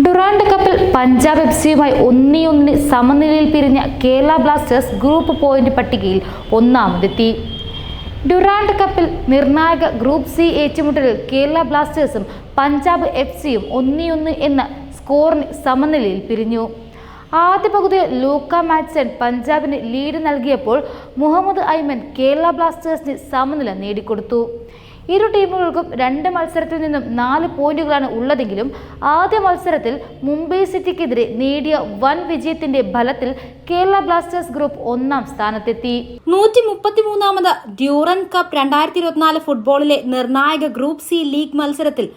Durand കപ്പിൽ പഞ്ചാബ് എഫ്സിയുമായി 1-1 സമനിലയിൽ പിരിഞ്ഞ കേരള ബ്ലാസ്റ്റേഴ്സ് ഗ്രൂപ്പ് പോയിന്റ് പട്ടികയിൽ ഒന്നാമതെത്തി. ഡുറാൻഡ് കപ്പിൽ നിർണായക ഗ്രൂപ്പ് സി ഏറ്റുമുട്ടലിൽ കേരള ബ്ലാസ്റ്റേഴ്സും പഞ്ചാബ് എഫ്സിയും 1-1 എന്ന സ്കോറിന് സമനിലയിൽ പിരിഞ്ഞു. ആദ്യ പകുതിയിൽ ലൂക്ക മാറ്റ്സൺ പഞ്ചാബിന് ലീഡ് നൽകിയപ്പോൾ മുഹമ്മദ് ഐമൻ കേരള ബ്ലാസ്റ്റേഴ്സിന് സമനില നേടിക്കൊടുത്തു. ഇരു ടീമുകൾക്കും 2 മത്സരത്തിൽ നിന്നും 4 പോയിന്റുകളാണ് ഉള്ളതെങ്കിലും ആദ്യ മത്സരത്തിൽ മുംബൈ സിറ്റിക്കെതിരെ നേടിയ വൻ വിജയത്തിന്റെ ഫലത്തിൽ കേരള ബ്ലാസ്റ്റേഴ്സ് ഗ്രൂപ്പ് 1-ാം സ്ഥാനത്തെത്തി. 133ാമത് ഡ്യൂറൻഡ് കപ്പ് 2024 ഫുട്ബോളിലെ നിർണായക ഗ്രൂപ്പ് സി ലീഗ് മത്സരത്തിൽ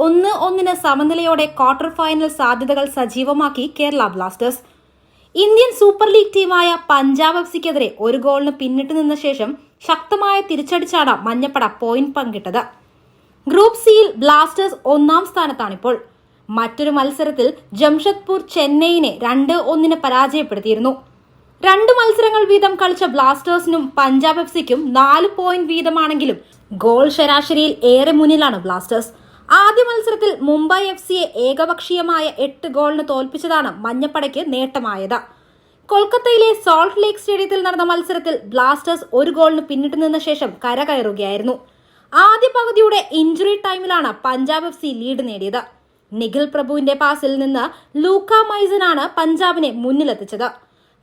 1-1 സമനിലയോടെ ക്വാർട്ടർ ഫൈനൽ സാധ്യതകൾ സജീവമാക്കി Kerala Blasters. Indian super league ടീമായ പഞ്ചാബ് എഫ്സിക്കെതിരെ 1 ഗോളിന് പിന്നിട്ട് നിന്ന ശേഷം ശക്തമായ തിരിച്ചടിച്ചാണ് മഞ്ഞപ്പട പോയിന്റ് പങ്കിട്ടത്. ഗ്രൂപ്പ് സിയിൽ ബ്ലാസ്റ്റേഴ്സ് 1-ാം സ്ഥാനത്താണിപ്പോൾ. മറ്റൊരു മത്സരത്തിൽ ജംഷഡ്പൂർ ചെന്നൈയിനെ 2-1 പരാജയപ്പെടുത്തിയിരുന്നു. 2 മത്സരങ്ങൾ വീതം കളിച്ച ബ്ലാസ്റ്റേഴ്സിനും പഞ്ചാബ് എഫ്സിക്കും 4 പോയിന്റ് വീതമാണെങ്കിലും ഗോൾ ശരാശരിയിൽ ഏറെ മുന്നിലാണ് ബ്ലാസ്റ്റേഴ്സ്. ആദ്യ മത്സരത്തിൽ മുംബൈ എഫ്സിയെ ഏകപക്ഷീയമായ 8 ഗോളിന് തോൽപ്പിച്ചതാണ് മഞ്ഞപ്പടയ്ക്ക് നേട്ടമായത്. കൊൽക്കത്തയിലെ സോൾട്ട് ലേക്ക് സ്റ്റേഡിയത്തിൽ നടന്ന മത്സരത്തിൽ ബ്ലാസ്റ്റേഴ്സ് 1 ഗോളിന് പിന്നിട്ട് നിന്ന ശേഷം കരകയറുകയായിരുന്നു. ആദ്യ പകുതിയുടെ ഇഞ്ചുറി ടൈമിലാണ് പഞ്ചാബ് എഫ് സി ലീഡ് നേടിയത്. നിഖിൽ പ്രഭുവിന്റെ പാസിൽ നിന്ന് ലൂക്ക മൈസനാണ് പഞ്ചാബിനെ മുന്നിലെത്തിച്ചത്.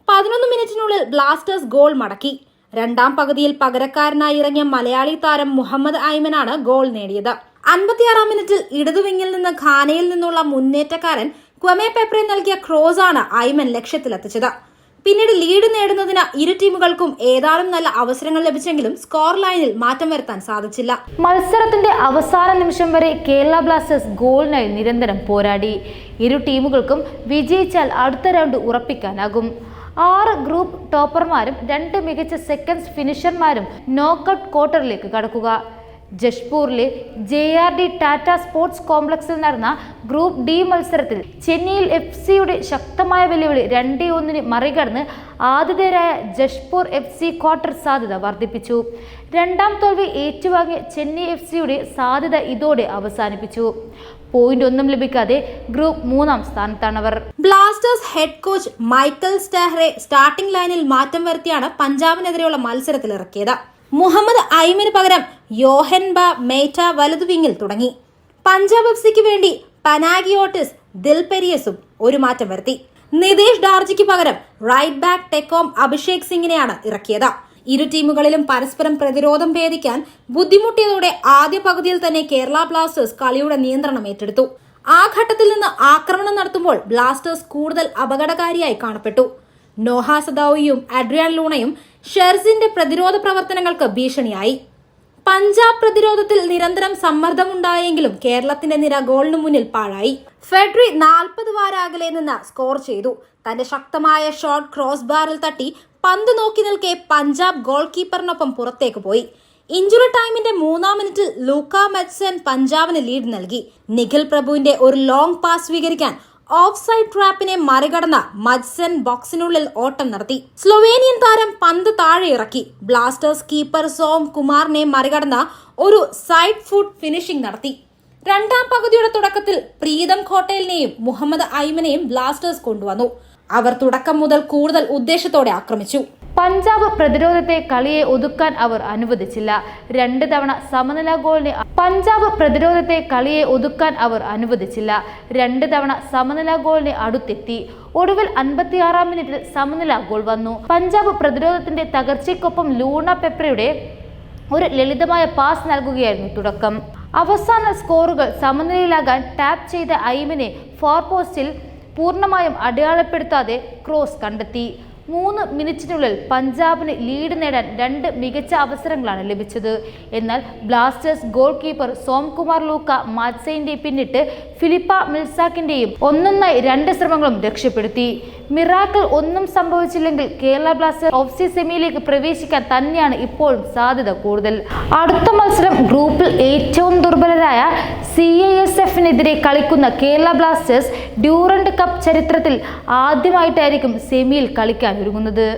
11 മിനിറ്റിനുള്ളിൽ ബ്ലാസ്റ്റേഴ്സ് ഗോൾ മടക്കി. 2-ാം പകുതിയിൽ പകരക്കാരനായി ഇറങ്ങിയ മലയാളി താരം മുഹമ്മദ് ഐമനാണ് ഗോൾ നേടിയത്. 56-ാം മിനിറ്റിൽ ഇടതുവിങ്ങിൽ നിന്ന് ഘാനയിൽ നിന്നുള്ള മുന്നേറ്റക്കാരൻ ക്വമെ പെപ്രെ നൽകിയ ക്രോസ് ആണ് ഐമൻ ലക്ഷ്യത്തിലെത്തിച്ചത്. പിന്നീട് ലീഡ് നേടുന്നതിന് ഇരു ടീമുകൾക്കും ഏതാനും നല്ല അവസരങ്ങൾ ലഭിച്ചെങ്കിലും സ്കോർ ലൈനിൽ മാറ്റം വരുത്താൻ സാധിച്ചില്ല. മത്സരത്തിന്റെ അവസാന നിമിഷം വരെ കേരള ബ്ലാസ്റ്റേഴ്സ് ഗോളിനായി നിരന്തരം പോരാടി. ഇരു ടീമുകൾക്കും വിജയിച്ചാൽ അടുത്ത റൗണ്ട് ഉറപ്പിക്കാനാകും. 6 ഗ്രൂപ്പ് ടോപ്പർമാരും 2 മികച്ച സെക്കൻഡ് ഫിനിഷർമാരും നോക്കൌട്ട് ക്വാർട്ടറിലേക്ക് കടക്കുക. ജഷ്പൂരിലെ JRD ടാറ്റ സ്പോർട്സ് കോംപ്ലക്സിൽ നടന്ന ഗ്രൂപ്പ് ഡി മത്സരത്തിൽ ചെന്നൈയിൽ എഫ്സിയുടെ ശക്തമായ വെല്ലുവിളി 2-1 മറികടന്ന് ആതിഥേയരായ ജഷ്പൂർ FC ക്വാർട്ടർ സാധ്യത വർദ്ധിപ്പിച്ചു. 2-ാം തോൽവി ഏറ്റുവാങ്ങിയ ചെന്നൈ എഫ്സിയുടെ സാധ്യത ഇതോടെ അവസാനിപ്പിച്ചു. പോയിന്റ് ഒന്നും ലഭിക്കാതെ ഗ്രൂപ്പ് 3-ാം സ്ഥാനത്താണവർ. Blasters head coach Michael Stahre starting ലൈനിൽ മാറ്റം വരുത്തിയാണ് പഞ്ചാബിനെതിരെയുള്ള മത്സരത്തിൽ ഇറക്കിയത്. മുഹമ്മദ് ഐമിന് പകരം യോഹൻബ മെയ്റ്റ വലതു വിങ്ങിൽ തുടങ്ങി. പഞ്ചാബ് എഫ്സിക്ക് വേണ്ടി പനാഗിയോട്ടിസ് ദിൽപെരിയസും ഒരു മാറ്റം വരുത്തി. നിതേഷ് ഡാർജിക്ക് പകരം റൈറ്റ് ബാക്ക് ടെക്കോം അഭിഷേക് സിംഗിനെയാണ് ഇറക്കിയത്. ഇരു ടീമുകളിലും പരസ്പരം പ്രതിരോധം ഭേദിക്കാൻ ബുദ്ധിമുട്ടിയതോടെ ആദ്യ പകുതിയിൽ തന്നെ കേരള ബ്ലാസ്റ്റേഴ്സ് കളിയുടെ നിയന്ത്രണം ഏറ്റെടുത്തു. ആ ഘട്ടത്തിൽ നിന്ന് ആക്രമണം നടത്തുമ്പോൾ ബ്ലാസ്റ്റേഴ്സ് കൂടുതൽ അപകടകാരിയായി കാണപ്പെട്ടു. നോഹ സദൌയിയും അഡ്രിയാൻ ലൂണയും ഷെർസിന്റെ പ്രതിരോധ പ്രവർത്തനങ്ങൾക്ക് ഭീഷണിയായി. പഞ്ചാബ് പ്രതിരോധത്തിൽ നിരന്തരം സമ്മർദ്ദമുണ്ടായെങ്കിലും കേരളത്തിന്റെ നിര ഗോളിന് മുന്നിൽ പാഴായി. ഫെഡ്രി 40 വാര അകലെ നിന്ന് സ്കോർ ചെയ്തു. തന്റെ ശക്തമായ ഷോട്ട് ക്രോസ് ബാറിൽ തട്ടി പന്ത് നോക്കി നിൽക്കെ പഞ്ചാബ് ഗോൾ കീപ്പറിനൊപ്പം പുറത്തേക്ക് പോയി. ഇഞ്ചുറി ടൈമിന്റെ 3-ാം മിനിറ്റിൽ ലൂക്ക മാറ്റ്സൺ പഞ്ചാബിന് ലീഡ് നൽകി. നിഖിൽ പ്രഭുവിന്റെ ഒരു ലോങ് പാസ് സ്വീകരിക്കാൻ ഓഫ് സൈഡ് ട്രാപ്പിനെ മറികടന്ന മജ്സൻ ബോക്സിനുള്ളിൽ ഓട്ടം നടത്തി. സ്ലൊവേനിയൻ താരം പന്ത് താഴെ ഇറക്കി. ബ്ലാസ്റ്റേഴ്സ് കീപ്പർ സോം കുമാറിനെ മറികടന്ന ഒരു സൈഡ് ഫുട്ട് ഫിനിഷിംഗ് നടത്തി. 2-ാം പകുതിയുടെ തുടക്കത്തിൽ പ്രീതം ഖോട്ടേലിനെയും മുഹമ്മദ് ഐമനെയും ബ്ലാസ്റ്റേഴ്സ് കൊണ്ടുവന്നു. അവർ തുടക്കം മുതൽ കൂടുതൽ ഉദ്ദേശത്തോടെ ആക്രമിച്ചു. പഞ്ചാബ് പ്രതിരോധത്തെ കളിയെ ഒതുക്കാൻ അവർ അനുവദിച്ചില്ല. 2 തവണ സമനില ഗോളിന് അടുത്തെത്തി. ഒടുവിൽ 56-ാം മിനിറ്റിൽ സമനില ഗോൾ വന്നു. പഞ്ചാബ് പ്രതിരോധത്തിന്റെ തകർച്ചയ്ക്കൊപ്പം ലൂണ പെപ്രയുടെ ഒരു ലളിതമായ പാസ് നൽകുകയായിരുന്നു തുടക്കം. അവസാന സ്കോറുകൾ സമനിലയിലാകാൻ ടാപ്പ് ചെയ്ത ഐമിനെ ഫോർ പോസ്റ്റിൽ പൂർണ്ണമായും അടയാളപ്പെടുത്താതെ ക്രോസ് കണ്ടെത്തി. 3 മിനിറ്റിനുള്ളിൽ പഞ്ചാബിന് ലീഡ് നേടാൻ 2 മികച്ച അവസരങ്ങളാണ് ലഭിച്ചത്. എന്നാൽ ബ്ലാസ്റ്റേഴ്സ് ഗോൾ കീപ്പർ സോംകുമാർ ലൂക്ക മാറ്റ്സൈന്റെ പിന്നിട്ട് ഫിലിപ്പ മിൽസാക്കിന്റെയും 1-2 ശ്രമങ്ങളും രക്ഷപ്പെടുത്തി. മിറാക്കിൾ ഒന്നും സംഭവിച്ചില്ലെങ്കിൽ കേരള ബ്ലാസ്റ്റേഴ്സ് ഓഫ്സി സെമിയിലേക്ക് പ്രവേശിക്കാൻ തന്നെയാണ് ഇപ്പോഴും സാധ്യത കൂടുതൽ. അടുത്ത മത്സരം ഗ്രൂപ്പിൽ ഏറ്റവും ദുർബലരായ CISFനെതിരെ കളിക്കുന്ന കേരള ബ്ലാസ്റ്റേഴ്സ് ഡ്യൂറൻഡ് കപ്പ് ചരിത്രത്തിൽ ആദ്യമായിട്ടായിരിക്കും സെമിയിൽ കളിക്കാൻ ഒരുങ്ങുന്നത്.